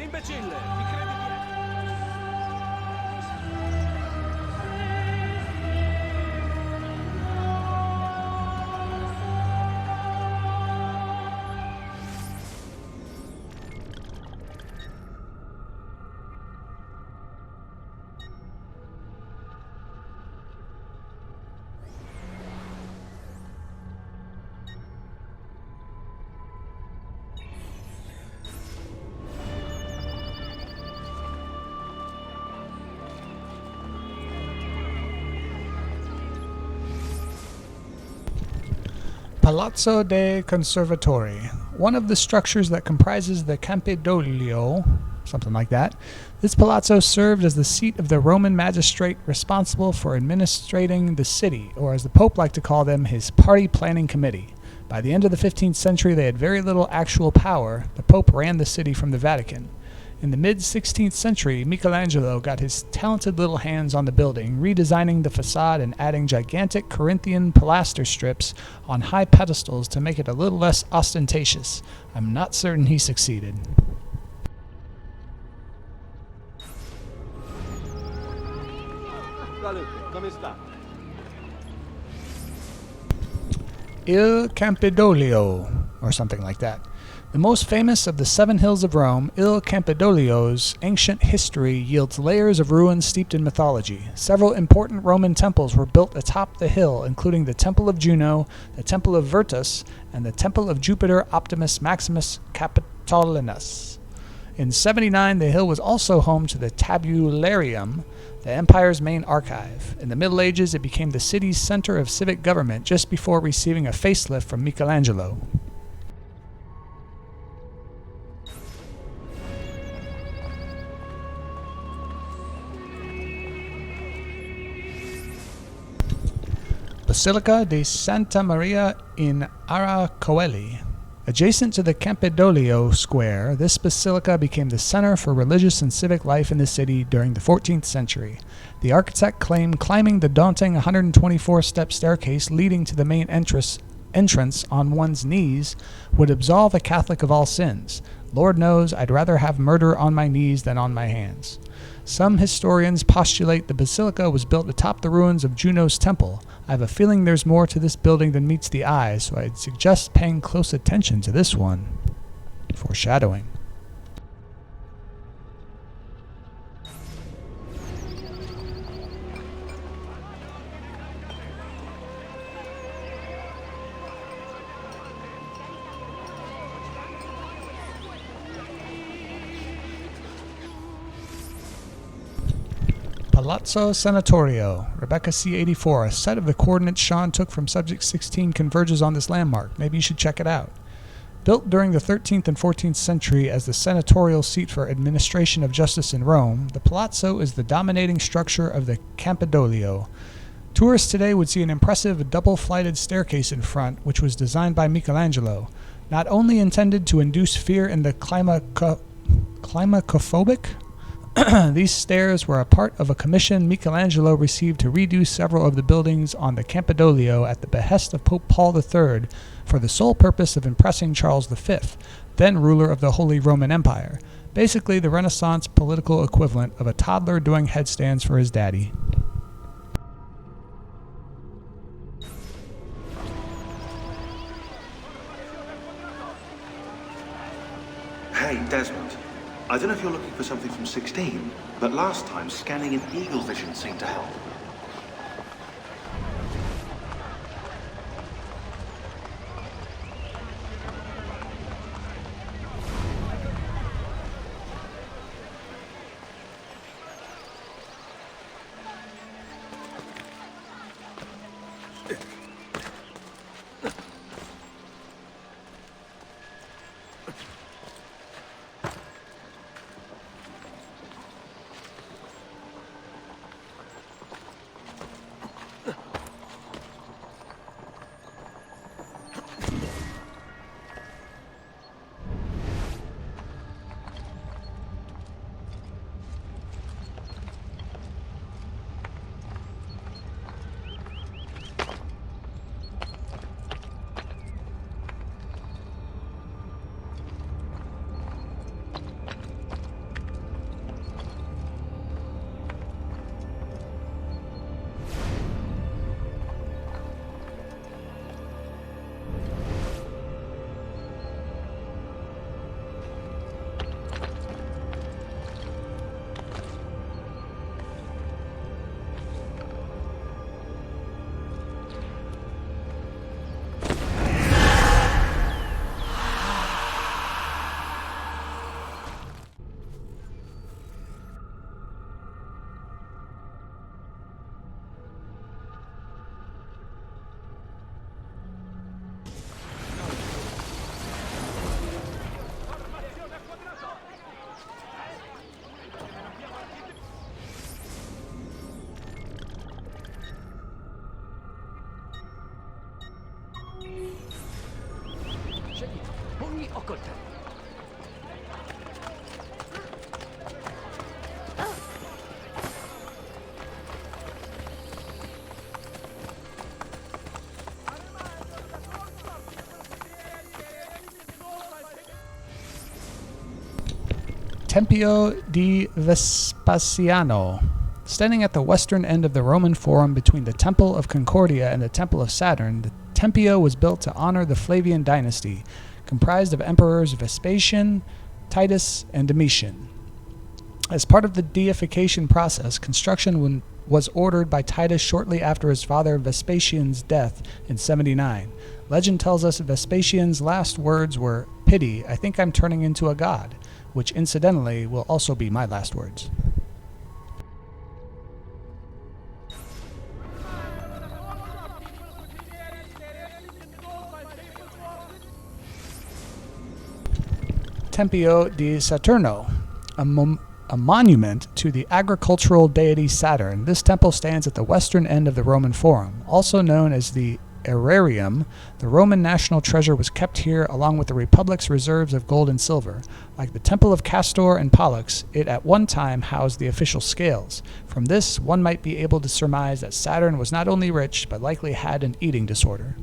imbecille! Ti credi di essere? Palazzo De Conservatory, one of the structures that comprises the Campidoglio, something like that. This palazzo served as the seat of the Roman magistrate responsible for administrating the city, or as the Pope liked to call them, his party planning committee. By the end of the 15th century, they had very little actual power. The Pope ran the city from the Vatican. In the mid-16th century, Michelangelo got his talented little hands on the building, redesigning the facade and adding gigantic Corinthian pilaster strips on high pedestals to make it a little less ostentatious. I'm not certain he succeeded. Salute, come sta? Il Campidoglio, or something like that. The most famous of the 7 hills of Rome, Il Campidoglio's ancient history yields layers of ruins steeped in mythology. Several important Roman temples were built atop the hill, including the Temple of Juno, the Temple of Virtus, and the Temple of Jupiter Optimus Maximus Capitolinus. In 79, the hill was also home to the Tabularium, the empire's main archive. In the Middle Ages, it became the city's center of civic government just before receiving a facelift from Michelangelo. Basilica di Santa Maria in Aracoeli. Adjacent to the Campidoglio Square, this basilica became the center for religious and civic life in the city during the 14th century. The architect claimed climbing the daunting 124-step staircase leading to the main entrance on one's knees would absolve a Catholic of all sins. Lord knows, I'd rather have murder on my knees than on my hands. Some historians postulate the basilica was built atop the ruins of Juno's temple. I have a feeling there's more to this building than meets the eye, so I'd suggest paying close attention to this one. Foreshadowing. Palazzo Sanatorio, Rebecca C84. A set of the coordinates Sean took from Subject 16 converges on this landmark. Maybe you should check it out. Built during the 13th and 14th century as the senatorial seat for administration of justice in Rome, the palazzo is the dominating structure of the Campidoglio. Tourists today would see an impressive double-flighted staircase in front, which was designed by Michelangelo. Not only intended to induce fear in the climacophobic, these stairs were a part of a commission Michelangelo received to redo several of the buildings on the Campidoglio at the behest of Pope Paul III for the sole purpose of impressing Charles V, then ruler of the Holy Roman Empire. Basically the Renaissance political equivalent of a toddler doing headstands for his daddy. Hey, Desmond. I don't know if you're looking for something from 16, but last time scanning in Eagle Vision seemed to help. Ho coltello. Tempio di Vespasiano. Standing at the western end of the Roman Forum between the Temple of Concordia and the Temple of Saturn, the Tempio was built to honor the Flavian dynasty, comprised of emperors Vespasian, Titus, and Domitian. As part of the deification process, construction was ordered by Titus shortly after his father Vespasian's death in 79. Legend tells us Vespasian's last words were, "Pity, I think I'm turning into a god," which incidentally will also be my last words. Tempio di Saturno, a monument to the agricultural deity Saturn. This temple stands at the western end of the Roman Forum, also known as the Aerarium. The Roman national treasure was kept here along with the Republic's reserves of gold and silver. Like the Temple of Castor and Pollux, it at one time housed the official scales. From this, one might be able to surmise that Saturn was not only rich, but likely had an eating disorder.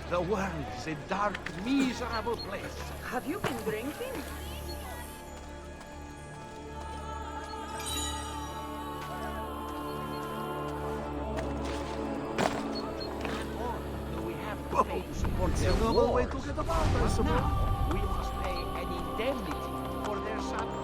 The world is a dark, miserable place. Have you been drinking? We have to pay to support their war. Way to get about us. Now, we must pay an indemnity for their suffering.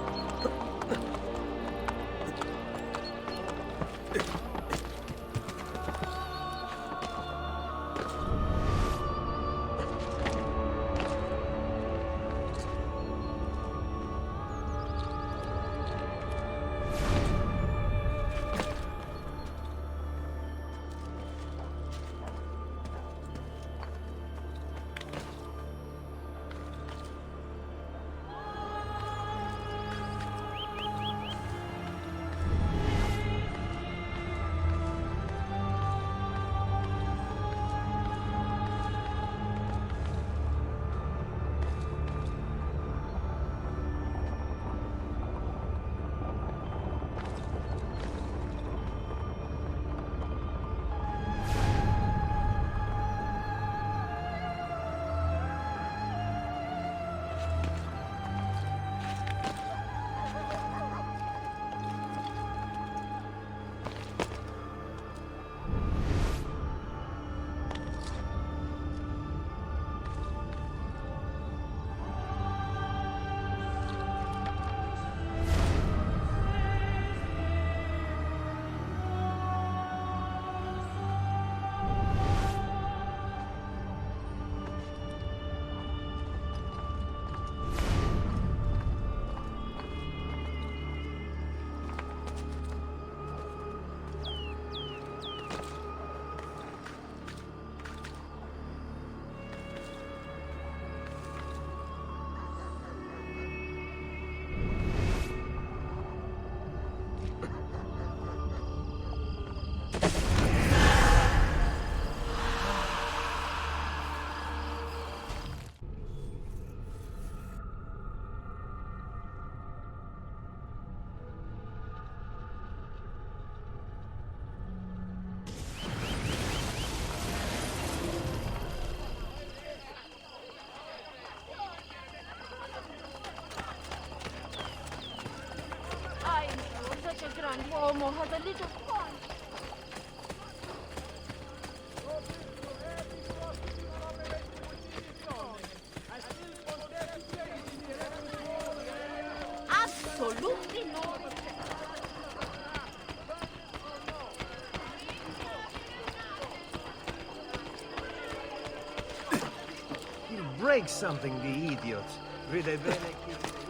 Uomo has a little fun. Absolutely not. break something, the idiot. Vede bene chi...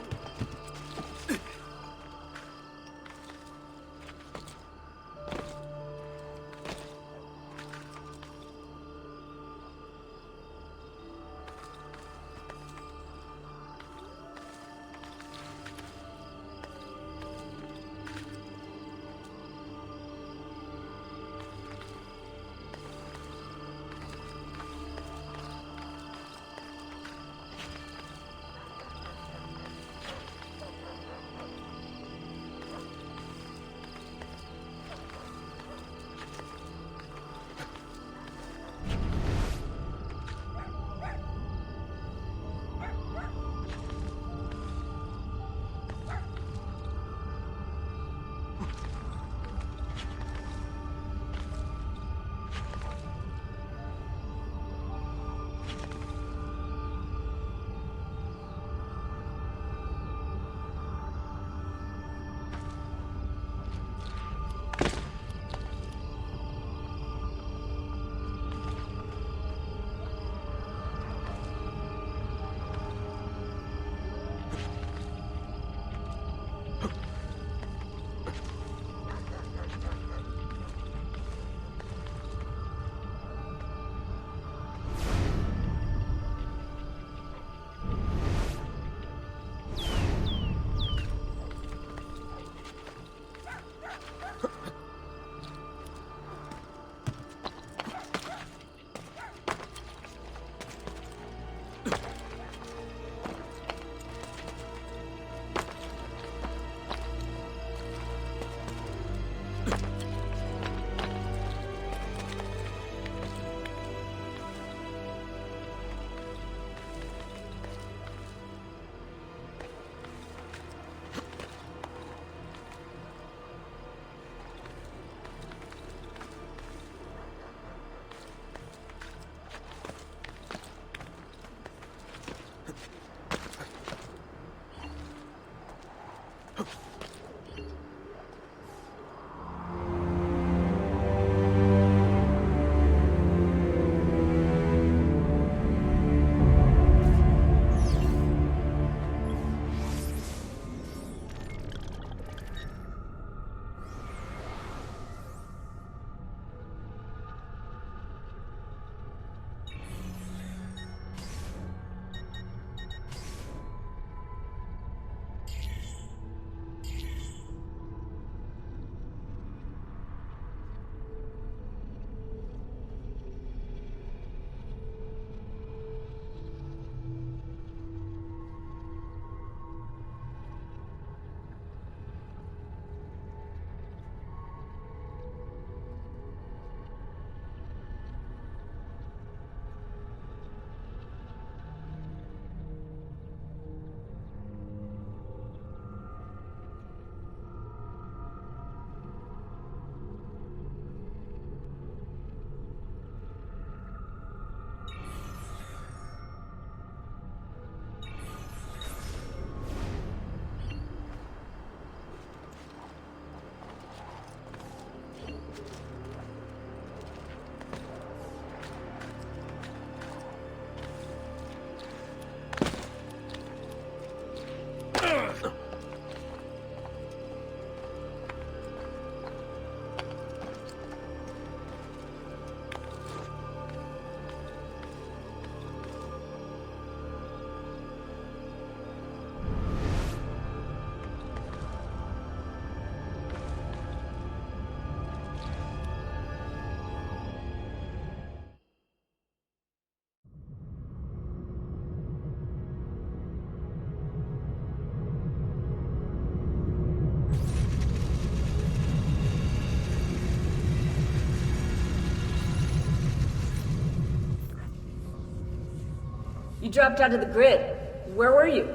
You dropped out of the grid. Where were you?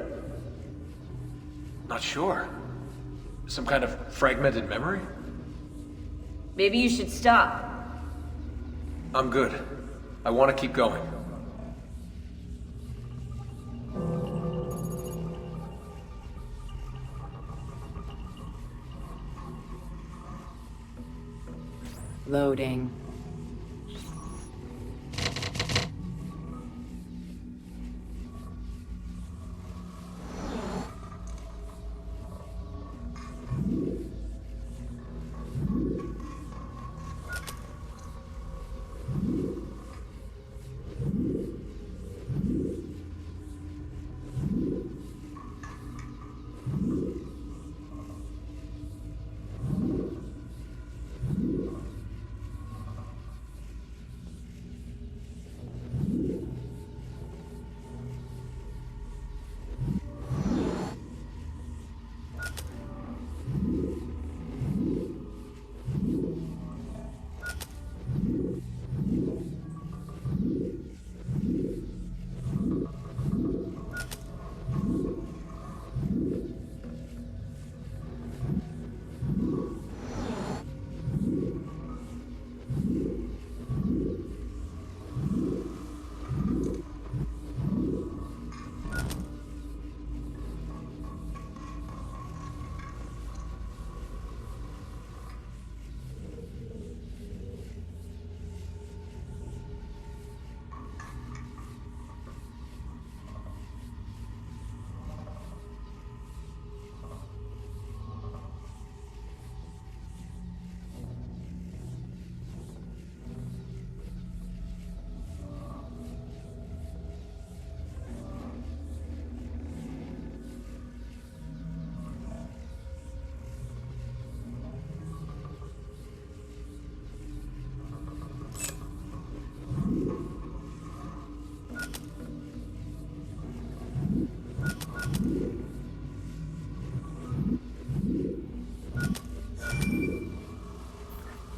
Not sure. Some kind of fragmented memory? Maybe you should stop. I'm good. I want to keep going. Loading.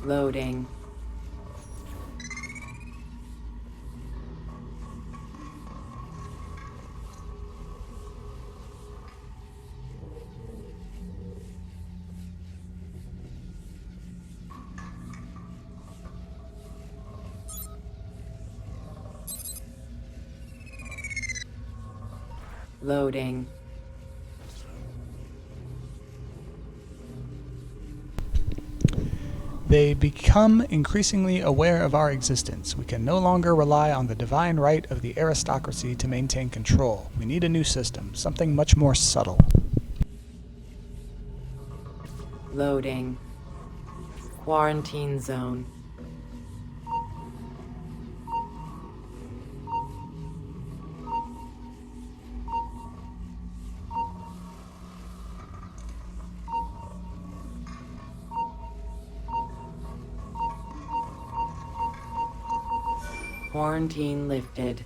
Loading. Loading. They become increasingly aware of our existence. We can no longer rely on the divine right of the aristocracy to maintain control. We need a new system, something much more subtle. Loading. Quarantine zone. Quarantine lifted.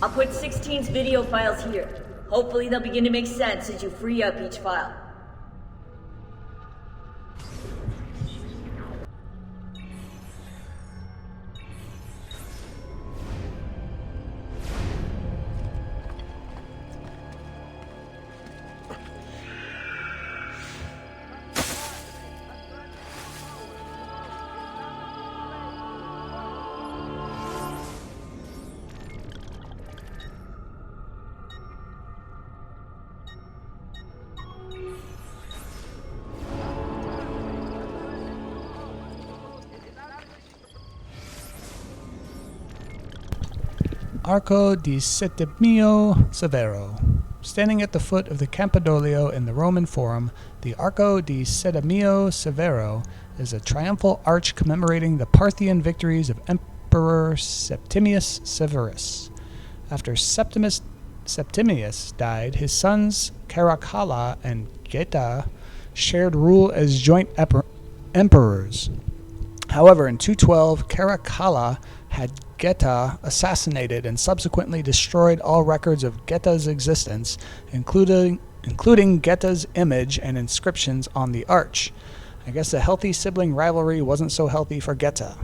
I'll put 16's video files here. Hopefully they'll begin to make sense as you free up each file. Arco di Settimio Severo. Standing at the foot of the Campidoglio in the Roman Forum, the Arco di Settimio Severo is a triumphal arch commemorating the Parthian victories of Emperor Septimius Severus. After Septimius died, his sons Caracalla and Geta shared rule as joint emperors. However, in 212, Caracalla had Geta assassinated and subsequently destroyed all records of Geta's existence, including Geta's image and inscriptions on the arch. I guess a healthy sibling rivalry wasn't so healthy for Geta.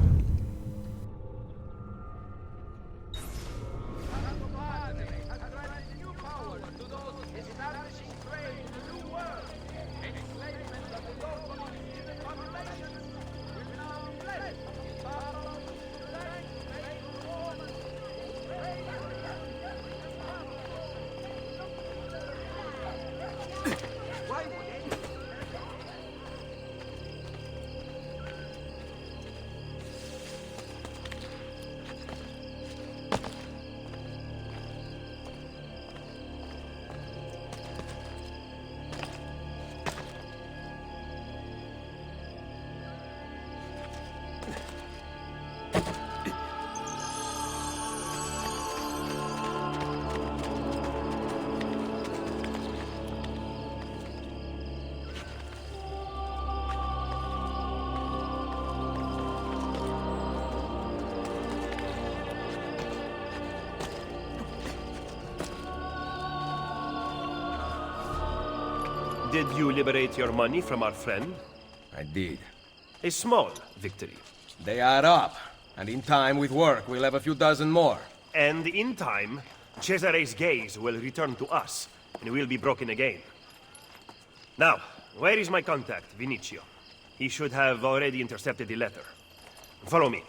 Did you liberate your money from our friend? I did. A small victory. They add up, and in time with work, we'll have a few dozen more. And in time, Cesare's gaze will return to us, and we'll be broken again. Now, where is my contact, Vinicio? He should have already intercepted the letter. Follow me.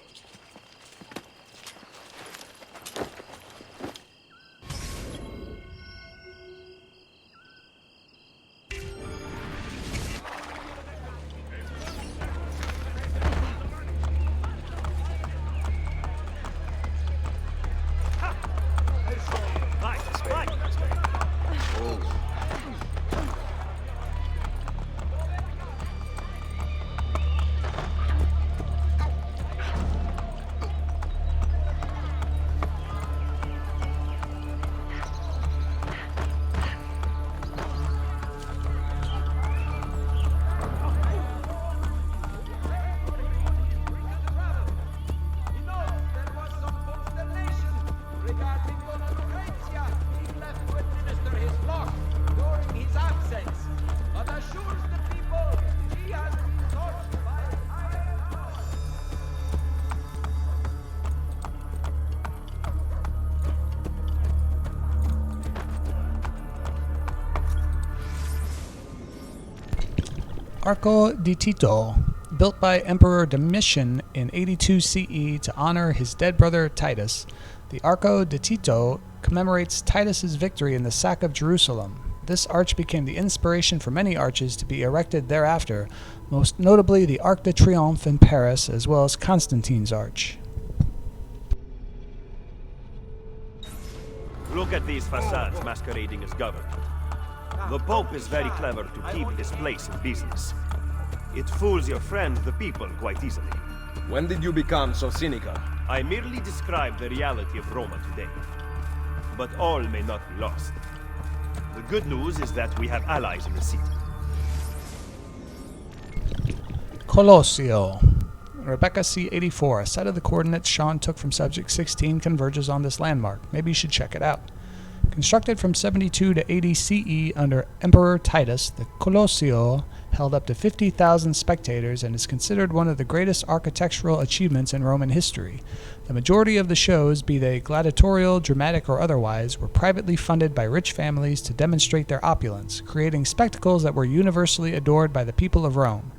Arco di Tito, built by Emperor Domitian in 82 CE to honor his dead brother Titus. The Arco di Tito commemorates Titus's victory in the sack of Jerusalem. This arch became the inspiration for many arches to be erected thereafter, most notably the Arc de Triomphe in Paris, as well as Constantine's Arch. Look at these facades masquerading as government. The Pope is very clever to keep this place in business. It fools your friend, the people, quite easily. When did you become so cynical? I merely describe the reality of Roma today. But all may not be lost. The good news is that we have allies in the city. Colosseo. Rebecca C84, a set of the coordinates Sean took from Subject 16 converges on this landmark. Maybe you should check it out. Constructed from 72 to 80 CE under Emperor Titus, the Colosseo held up to 50,000 spectators and is considered one of the greatest architectural achievements in Roman history. The majority of the shows, be they gladiatorial, dramatic, or otherwise, were privately funded by rich families to demonstrate their opulence, creating spectacles that were universally adored by the people of Rome.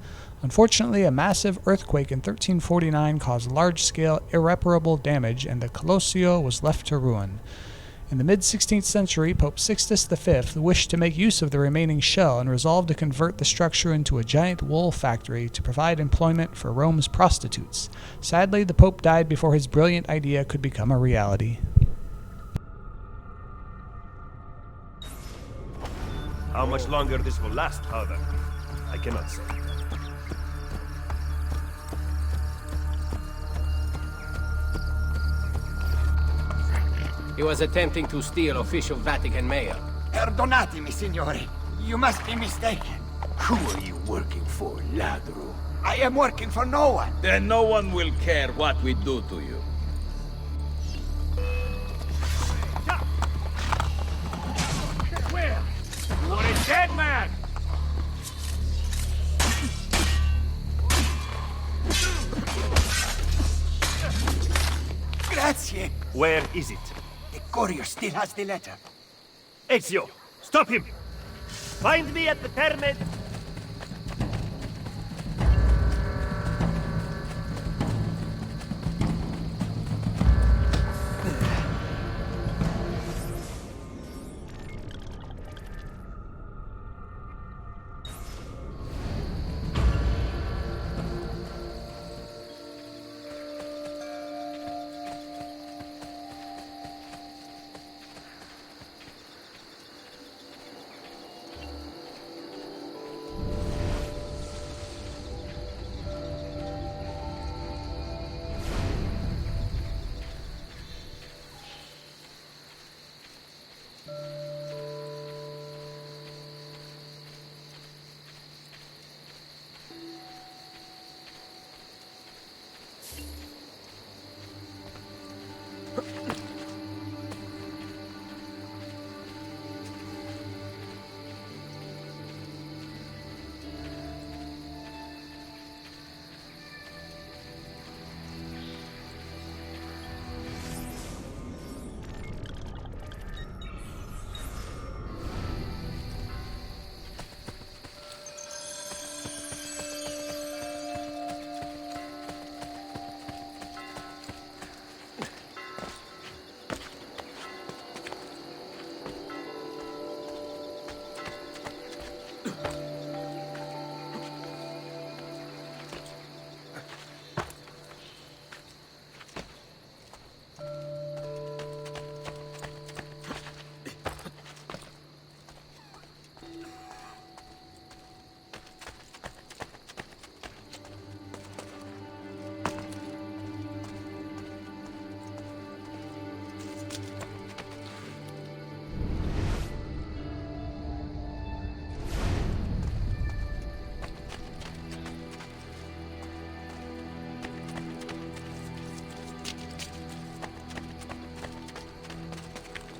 Unfortunately, a massive earthquake in 1349 caused large-scale, irreparable damage, and the Colosseo was left to ruin. In the mid-16th century, Pope Sixtus V wished to make use of the remaining shell and resolved to convert the structure into a giant wool factory to provide employment for Rome's prostitutes. Sadly, the Pope died before his brilliant idea could become a reality. How much longer this will last, however, I cannot say. He was attempting to steal official Vatican mail. Perdonatemi, signore. You must be mistaken. Who are you working for, ladro? I am working for no one. Then no one will care what we do to you. Where? You are a dead man! Grazie. Where is it? The courier still has the letter. Ezio, stop him! Find me at the Terme...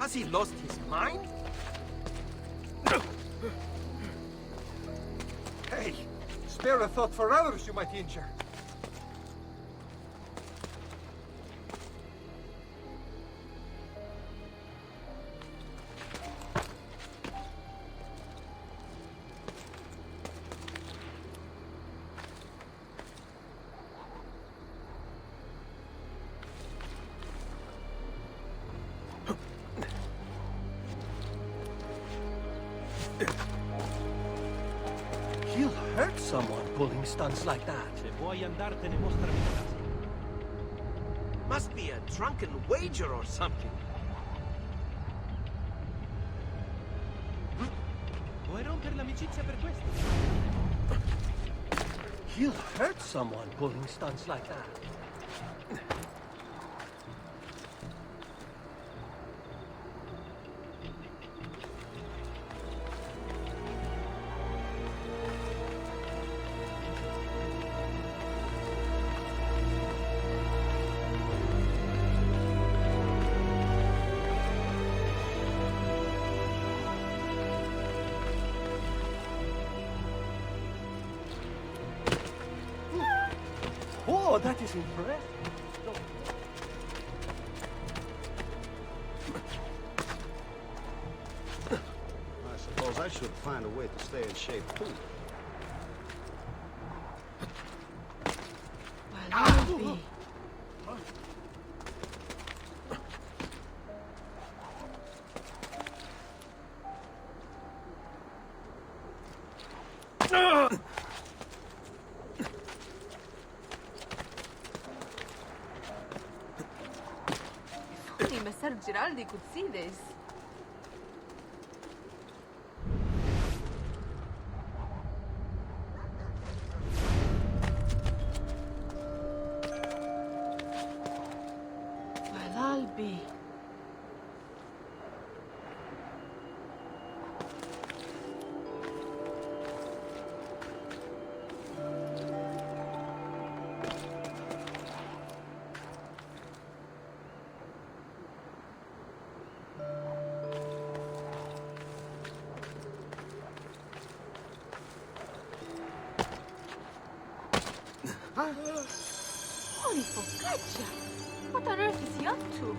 Has he lost his mind? Hey, spare a thought for others you might injure. pulling stunts like that? Se vuoi andartene, mostrami la casa. Must be a drunken wager or something. Vuoi rompere l'amicizia per questo? He'll hurt someone pulling stunts like that. Oh, that is impressive. I suppose I should find a way to stay in shape, too. Well, I'll be. Funny, Messer Giraldi could see this. Well, I'll be. Holy focaccia! What on earth is he up to?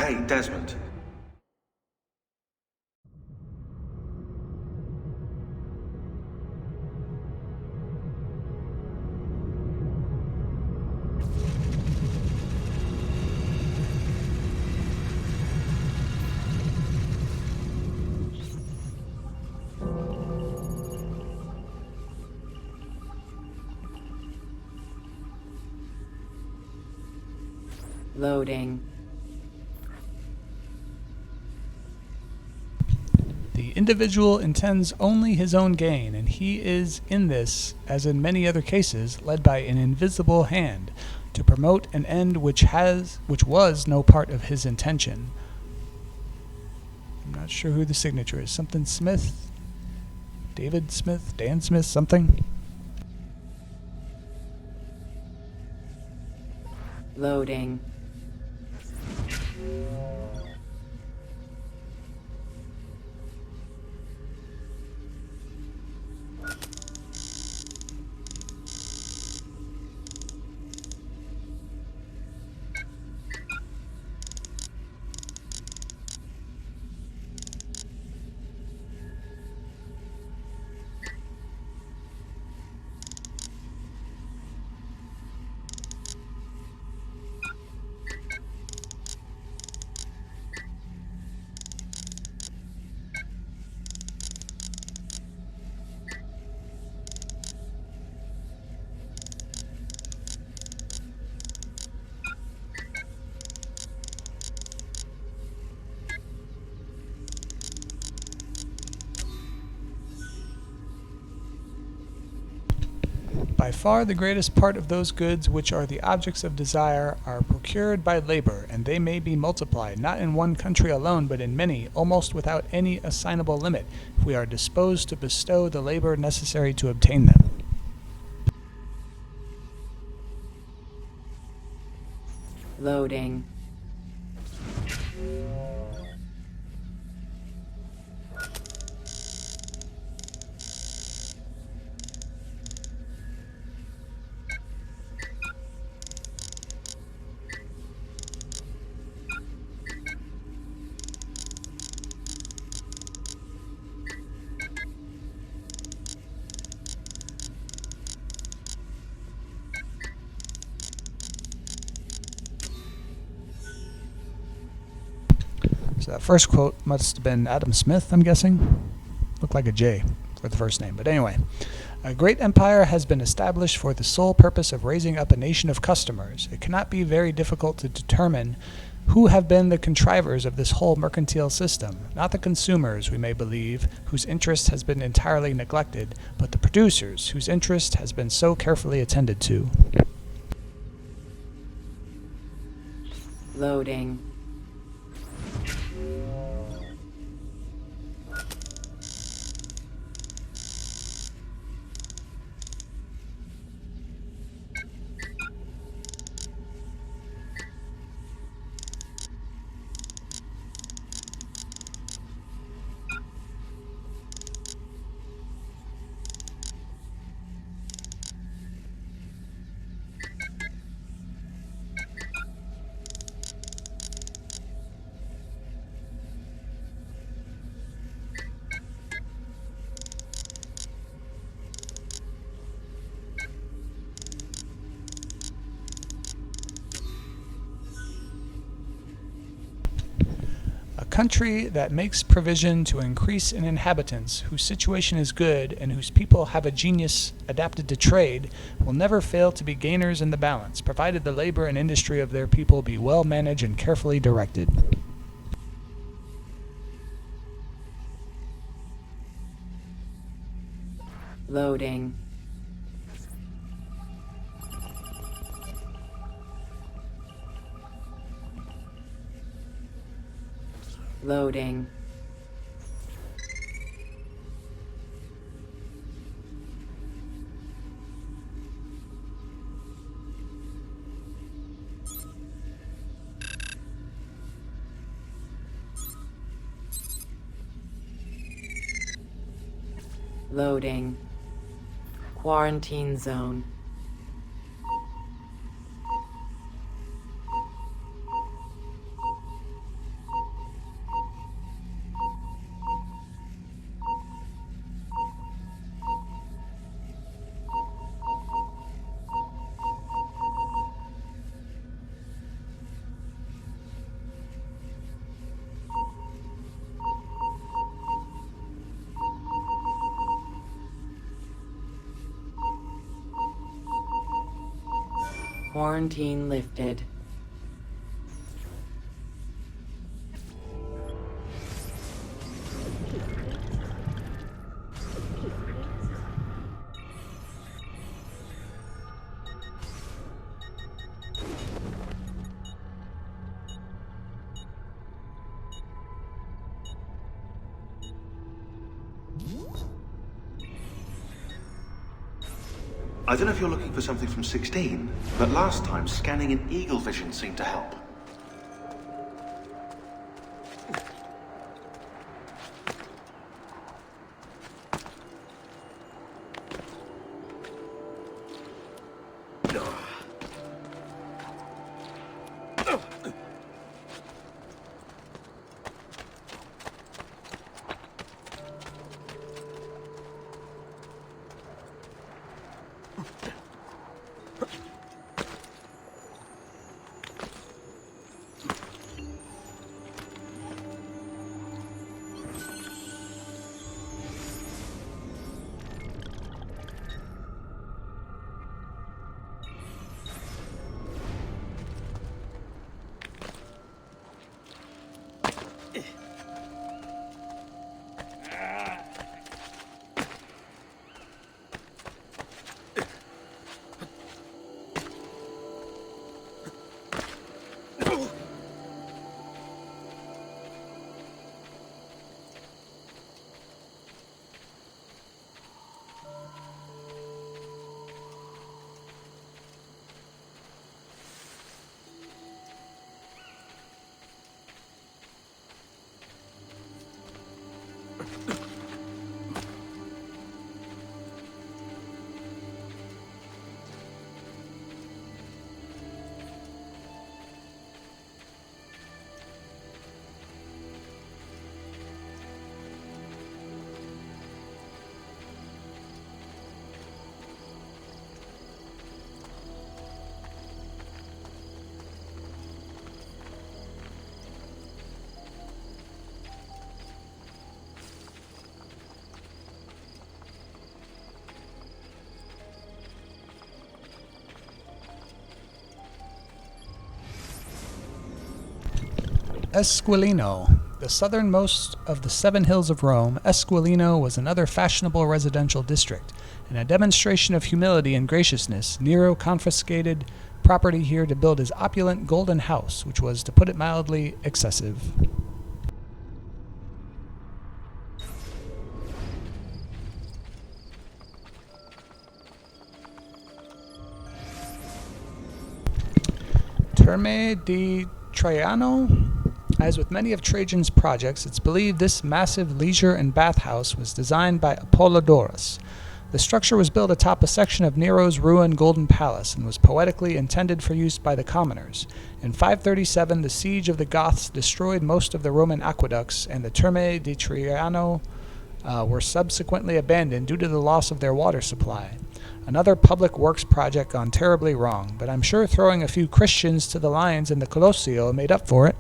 Hey, Desmond. Loading. The individual intends only his own gain, and he is in this, as in many other cases, led by an invisible hand to promote an end which was no part of his intention. I'm not sure who the signature is. Something Smith? David Smith? Dan Smith? Something? Loading. By far the greatest part of those goods which are the objects of desire are procured by labor, and they may be multiplied, not in one country alone, but in many, almost without any assignable limit, if we are disposed to bestow the labor necessary to obtain them. Loading. So that first quote must have been Adam Smith, I'm guessing. Looked like a J for the first name. But anyway, a great empire has been established for the sole purpose of raising up a nation of customers. It cannot be very difficult to determine who have been the contrivers of this whole mercantile system. Not the consumers, we may believe, whose interest has been entirely neglected, but the producers, whose interest has been so carefully attended to. Loading. A country that makes provision to increase in inhabitants, whose situation is good, and whose people have a genius adapted to trade, will never fail to be gainers in the balance, provided the labor and industry of their people be well managed and carefully directed. Loading. Loading. Loading. Quarantine zone. Quarantine lifted. I don't know if you're looking for something from 16, but last time scanning in eagle vision seemed to help. Esquilino. The southernmost of the 7 hills of Rome, Esquilino was another fashionable residential district. In a demonstration of humility and graciousness, Nero confiscated property here to build his opulent golden house, which was, to put it mildly, excessive. Terme di Traiano. As with many of Trajan's projects, it's believed this massive leisure and bathhouse was designed by Apollodorus. The structure was built atop a section of Nero's ruined Golden Palace and was poetically intended for use by the commoners. In 537, the siege of the Goths destroyed most of the Roman aqueducts, and the Terme di Traiano were subsequently abandoned due to the loss of their water supply. Another public works project gone terribly wrong, but I'm sure throwing a few Christians to the lions in the Colosseo made up for it.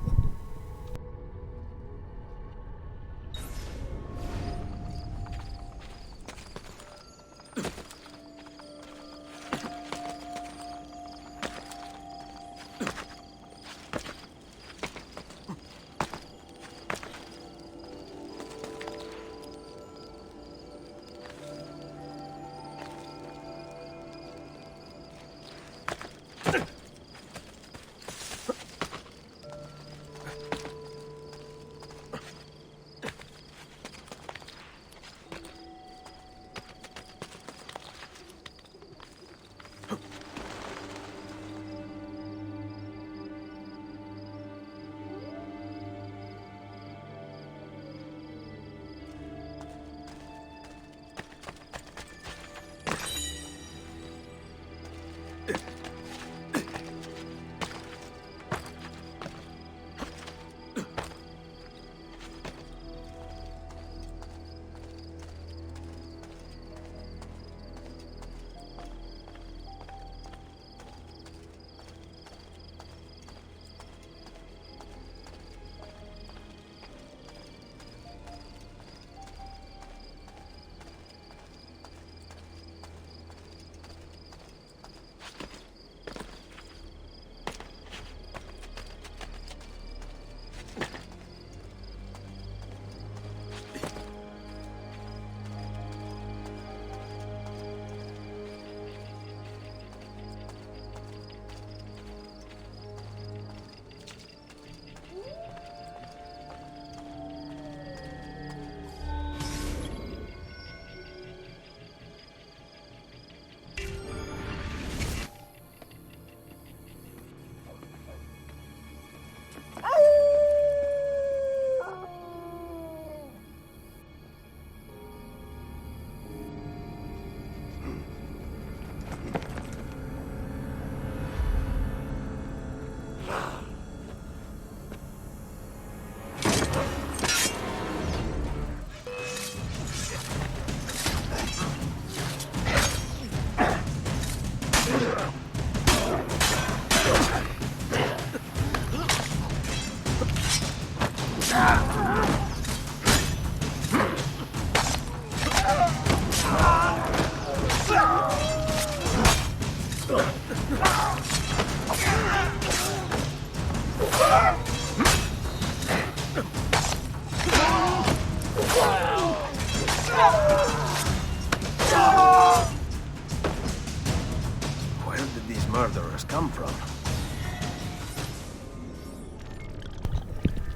murderers come from?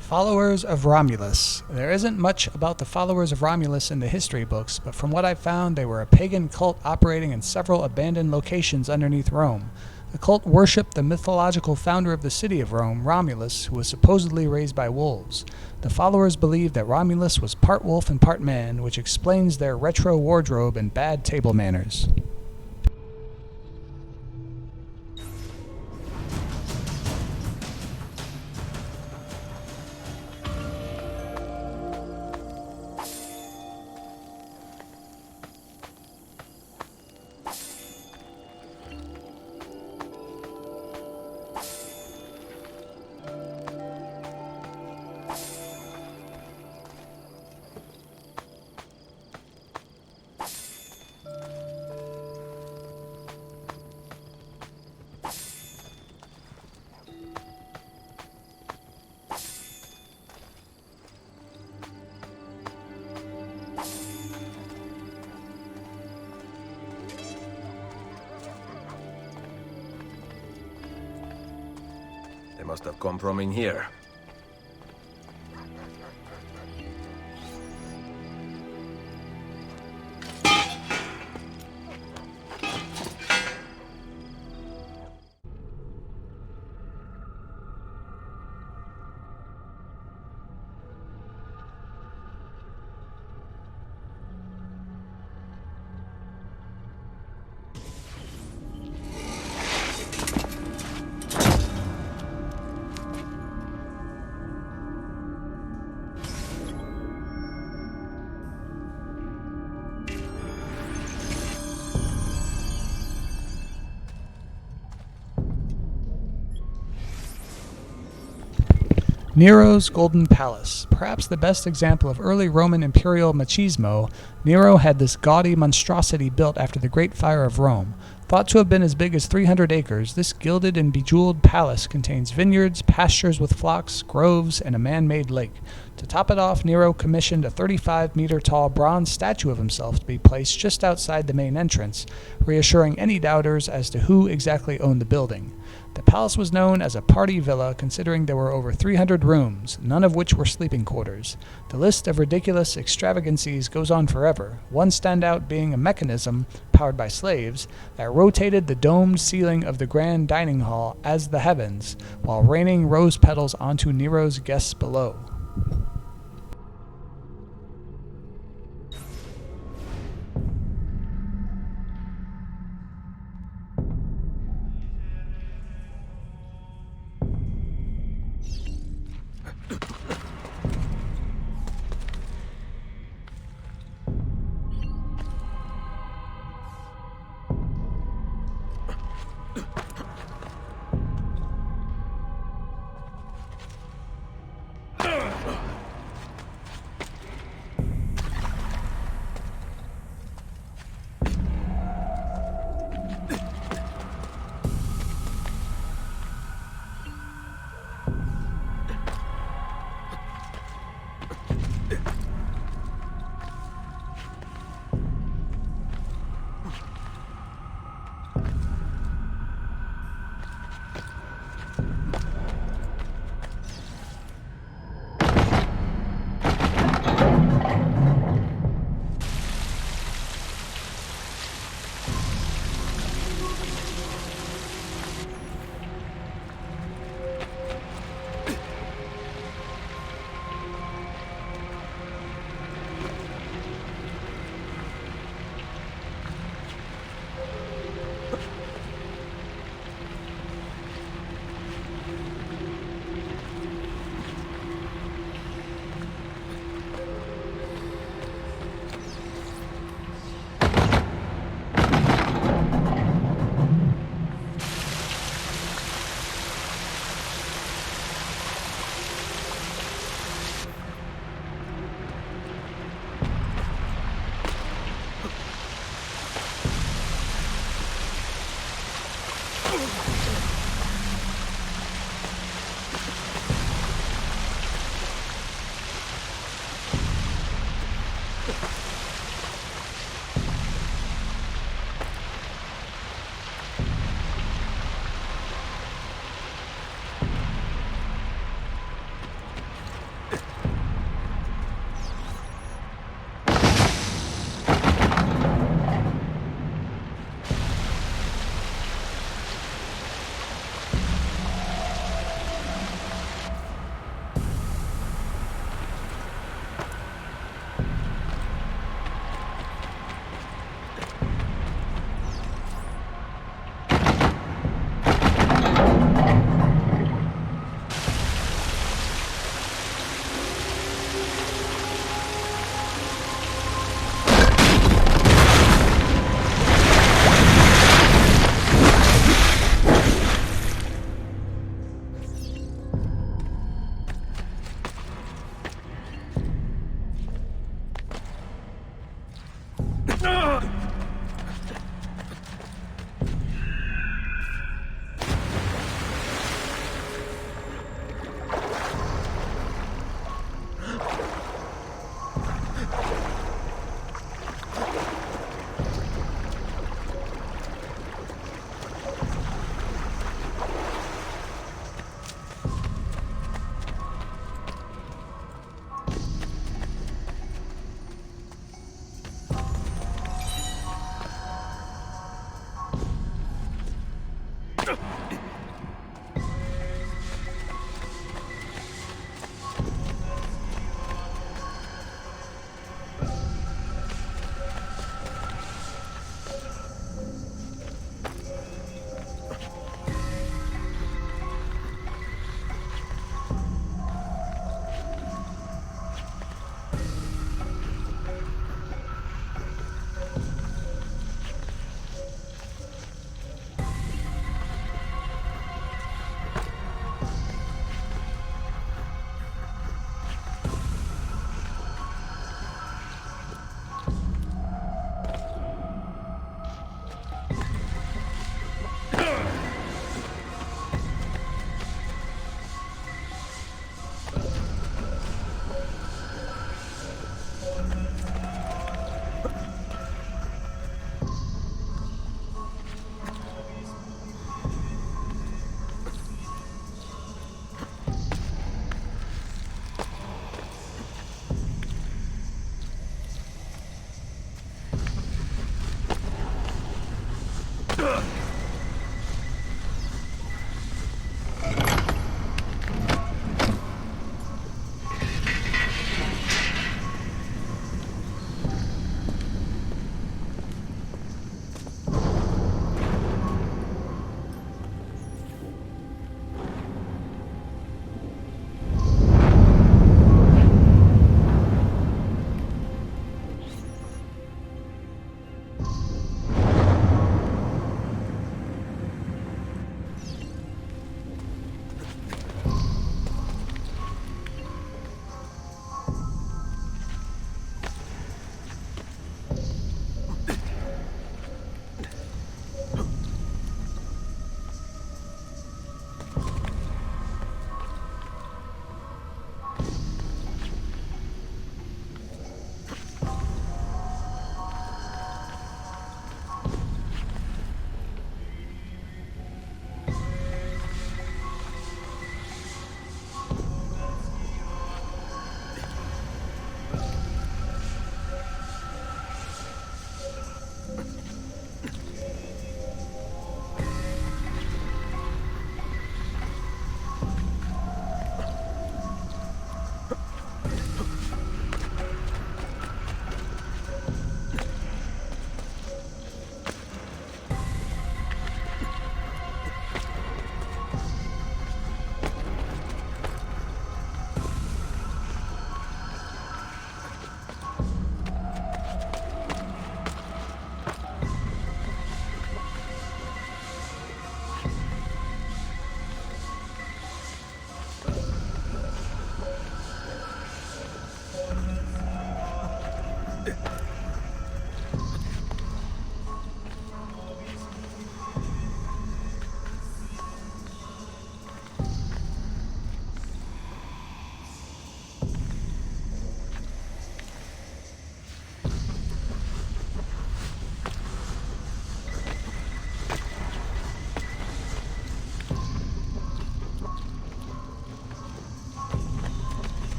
Followers of Romulus. There isn't much about the followers of Romulus in the history books, but from what I've found, they were a pagan cult operating in several abandoned locations underneath Rome. The cult worshipped the mythological founder of the city of Rome, Romulus, who was supposedly raised by wolves. The followers believed that Romulus was part wolf and part man, which explains their retro wardrobe and bad table manners. They must have come from in here. Nero's Golden Palace. Perhaps the best example of early Roman imperial machismo, Nero had this gaudy monstrosity built after the Great Fire of Rome. Thought to have been as big as 300 acres, this gilded and bejeweled palace contains vineyards, pastures with flocks, groves, and a man-made lake. To top it off, Nero commissioned a 35-meter-tall bronze statue of himself to be placed just outside the main entrance, reassuring any doubters as to who exactly owned the building. The palace was known as a party villa, considering there were over 300 rooms, none of which were sleeping quarters. The list of ridiculous extravagancies goes on forever, one standout being a mechanism, powered by slaves, that rotated the domed ceiling of the grand dining hall as the heavens, while raining rose petals onto Nero's guests below.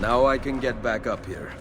Now I can get back up here.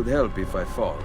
would help if I fall.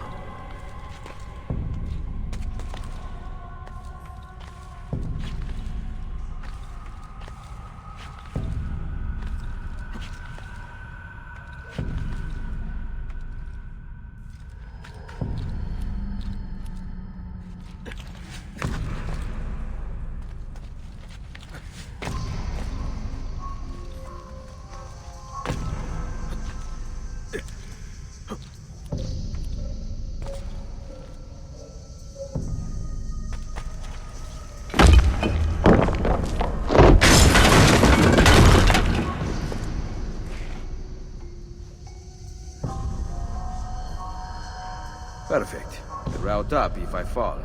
Perfect. The route up if I fall.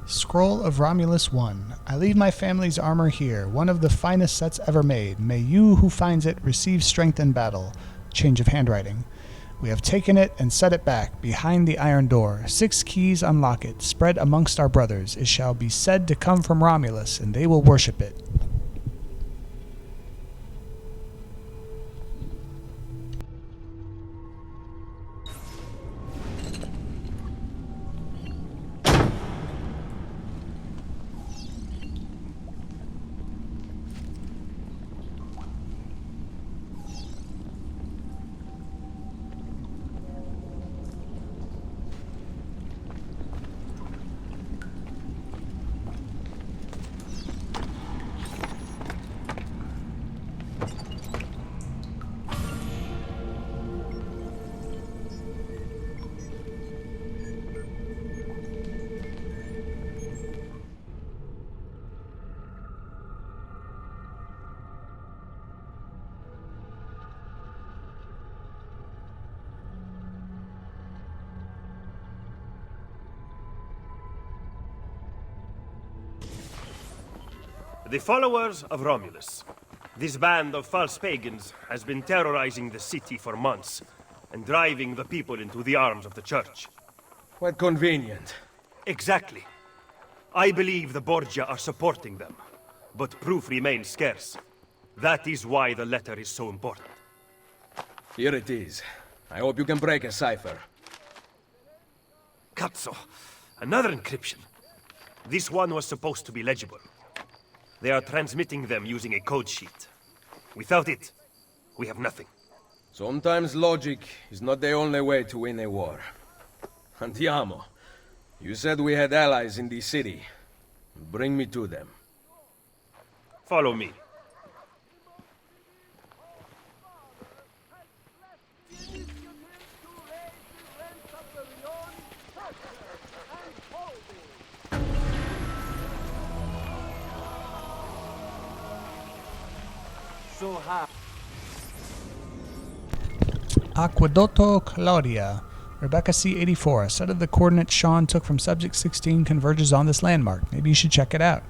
Scroll of Romulus 1. I leave my family's armor here, one of the finest sets ever made. May you who finds it receive strength in battle. Change of handwriting. We have taken it and set it back, behind the iron door. 6 keys unlock it, spread amongst our brothers. It shall be said to come from Romulus, and they will worship it. The followers of Romulus. This band of false pagans has been terrorizing the city for months and driving the people into the arms of the church. Quite convenient. Exactly. I believe the Borgia are supporting them, but proof remains scarce. That is why the letter is so important. Here it is. I hope you can break a cipher. Cazzo! Another encryption. This one was supposed to be legible. They are transmitting them using a code sheet. Without it, we have nothing. Sometimes logic is not the only way to win a war. Andiamo. You said we had allies in the city. Bring me to them. Follow me. So how? Aquedotto Claudia. Rebecca C84. A set of the coordinates Sean took from Subject 16 converges on this landmark. Maybe you should check it out.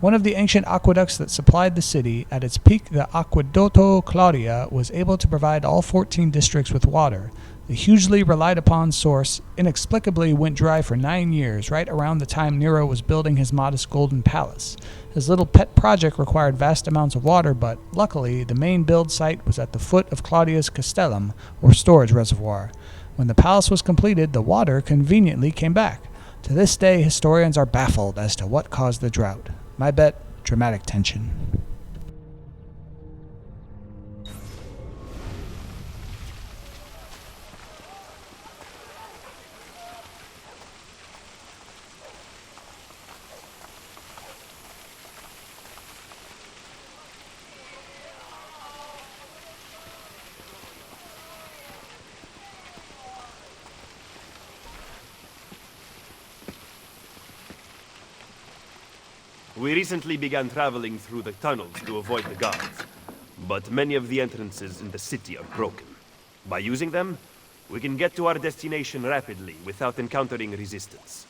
One of the ancient aqueducts that supplied the city, at its peak the Aquedotto Claudia was able to provide all 14 districts with water. The hugely relied upon source inexplicably went dry for 9 years, right around the time Nero was building his modest golden palace. His little pet project required vast amounts of water, but luckily the main build site was at the foot of Claudia's Castellum, or storage reservoir. When the palace was completed, the water conveniently came back. To this day, historians are baffled as to what caused the drought. My bet, dramatic tension. We recently began traveling through the tunnels to avoid the guards, but many of the entrances in the city are broken. By using them, we can get to our destination rapidly without encountering resistance.